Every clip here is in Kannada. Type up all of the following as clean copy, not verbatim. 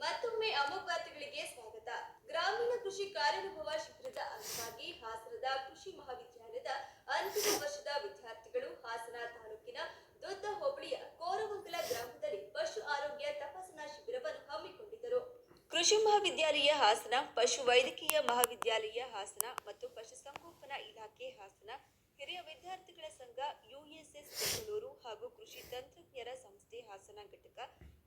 ಮತ್ತೊಮ್ಮೆ ಅಮೋಘ ವಾರ್ತೆಗಳಿಗೆ ಸ್ವಾಗತ. ಗ್ರಾಮೀಣ ಕೃಷಿ ಕಾರ್ಯಾನುಭವ ಶಿಬಿರದ ಅಂಗವಾಗಿ ಹಾಸನದ ಕೃಷಿ ಮಹಾವಿದ್ಯಾಲಯದ ಅಂತಿಮ ವರ್ಷದ ವಿದ್ಯಾರ್ಥಿಗಳು ಹಾಸನ ತಾಲೂಕಿನ ದೊಡ್ಡ ಹೋಬಳಿಯ ಕೋರವಂಗಲ ಗ್ರಾಮದಲ್ಲಿ ಪಶು ಆರೋಗ್ಯ ತಪಾಸಣಾ ಶಿಬಿರವನ್ನು ಹಮ್ಮಿಕೊಂಡಿದ್ದರು. ಕೃಷಿ ಮಹಾವಿದ್ಯಾಲಯ ಹಾಸನ, ಪಶು ವೈದ್ಯಕೀಯ ಮಹಾವಿದ್ಯಾಲಯ ಹಾಸನ ಮತ್ತು ಪಶುಸಂಗೋಪನಾ ಇಲಾಖೆ ಹಾಸನ, ಹಿರಿಯ ವಿದ್ಯಾರ್ಥಿಗಳ ಸಂಘ, ಯುಎಸ್ಎಸ್ ಬೆಂಗಳೂರು ಹಾಗೂ ಕೃಷಿ ತಂತ್ರಜ್ಞರ ಸಂಸ್ಥೆ ಹಾಸನ ಘಟಕ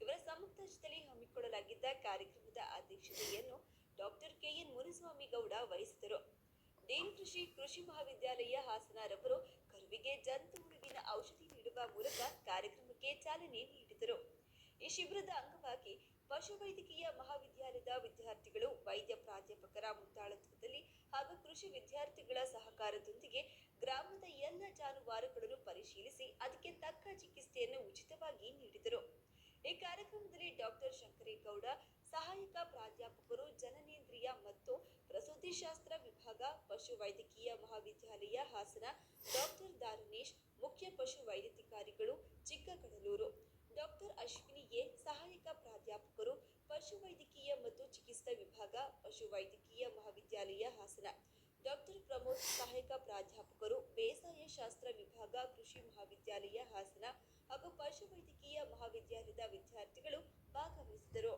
ಇವರ ಸಂಯುಕ್ತಾಶ್ರಯದಲ್ಲಿ ಹಮ್ಮಿಕೊಳ್ಳಲಾಗಿದ್ದ ಕಾರ್ಯಕ್ರಮದ ಅಧ್ಯಕ್ಷತೆಯನ್ನು ಡಾಕ್ಟರ್ ಕೆಎನ್ ಮುನಿಸ್ವಾಮಿ ಗೌಡ ವಹಿಸಿದರು. ಡೀನ್ ಕೃಷಿ ಮಹಾವಿದ್ಯಾಲಯ ಹಾಸನ ರವರು ಕರುವಿಗೆ ಜಂತು ಹುಳುವಿನ ಔಷಧಿ ನೀಡುವ ಮೂಲಕ ಕಾರ್ಯಕ್ರಮಕ್ಕೆ ಚಾಲನೆ ನೀಡಿದರು. ಈ ಶಿಬಿರದ ಅಂಗವಾಗಿ ಪಶುವೈದ್ಯಕೀಯ ಮಹಾವಿದ್ಯಾಲಯದ ವಿದ್ಯಾರ್ಥಿಗಳು ವೈದ್ಯ ಪ್ರಾಧ್ಯಾಪಕರ ಮುಂದಾಳತ್ವದಲ್ಲಿ ಹಾಗೂ ಕೃಷಿ ವಿದ್ಯಾರ್ಥಿಗಳ ಸಹಕಾರದೊಂದಿಗೆ ಗ್ರಾಮದ ಎಲ್ಲ ಜಾನುವಾರುಗಳನ್ನು ಪರಿಶೀಲಿಸಿ ಅದಕ್ಕೆ ತಕ್ಕ ಚಿಕಿತ್ಸೆಯನ್ನು ಉಚಿತವಾಗಿ ನೀಡಿದರು. ಈ ಕಾರ್ಯಕ್ರಮದಲ್ಲಿ ಡಾಕ್ಟರ್ ಶಂಕರೇಗೌಡ, ಸಹಾಯಕ ಪ್ರಾಧ್ಯಾಪಕರು, ಜನನೇಂದ್ರಿಯ ಮತ್ತು ಪ್ರಸೂತಿಶಾಸ್ತ್ರ ವಿಭಾಗ, ಪಶು ವೈದ್ಯಕೀಯ ಮಹಾವಿದ್ಯಾಲಯ ಹಾಸನ, ಡಾಕ್ಟರ್ ದಾರುಣೇಶ್, ಮುಖ್ಯ ಪಶು ವೈದ್ಯಾಧಿಕಾರಿಗಳು, ಚಿಕ್ಕಕಡಲೂರು, ಡಾಕ್ಟರ್ ಅಶ್ವಿನಿ ಎ, ಸಹಾಯಕ ಪ್ರಾಧ್ಯಾಪಕರು, ಪಶು ವೈದ್ಯಕೀಯ ಮತ್ತು ಚಿಕಿತ್ಸಾ ವಿಭಾಗ, ಪಶು ವೈದ್ಯಕೀಯ ಮಹಾವಿದ್ಯಾಲಯ ಹಾಸನ, ಡಾಕ್ಟರ್ ಪ್ರಮೋದ್, ಸಹಾಯಕ ಪ್ರಾಧ್ಯಾಪಕರು, ಬೇಸಾಯ ಶಾಸ್ತ್ರ ವಿಭಾಗ, ಕೃಷಿ ಮಹಾವಿದ್ಯಾಲಯ ಹಾಸನ ಹಾಗೂ ಪಶು ವೈದ್ಯಕೀಯ ಮಹಾವಿದ್ಯಾಲಯದ ವಿದ್ಯಾರ್ಥಿಗಳು ಭಾಗವಹಿಸಿದರು.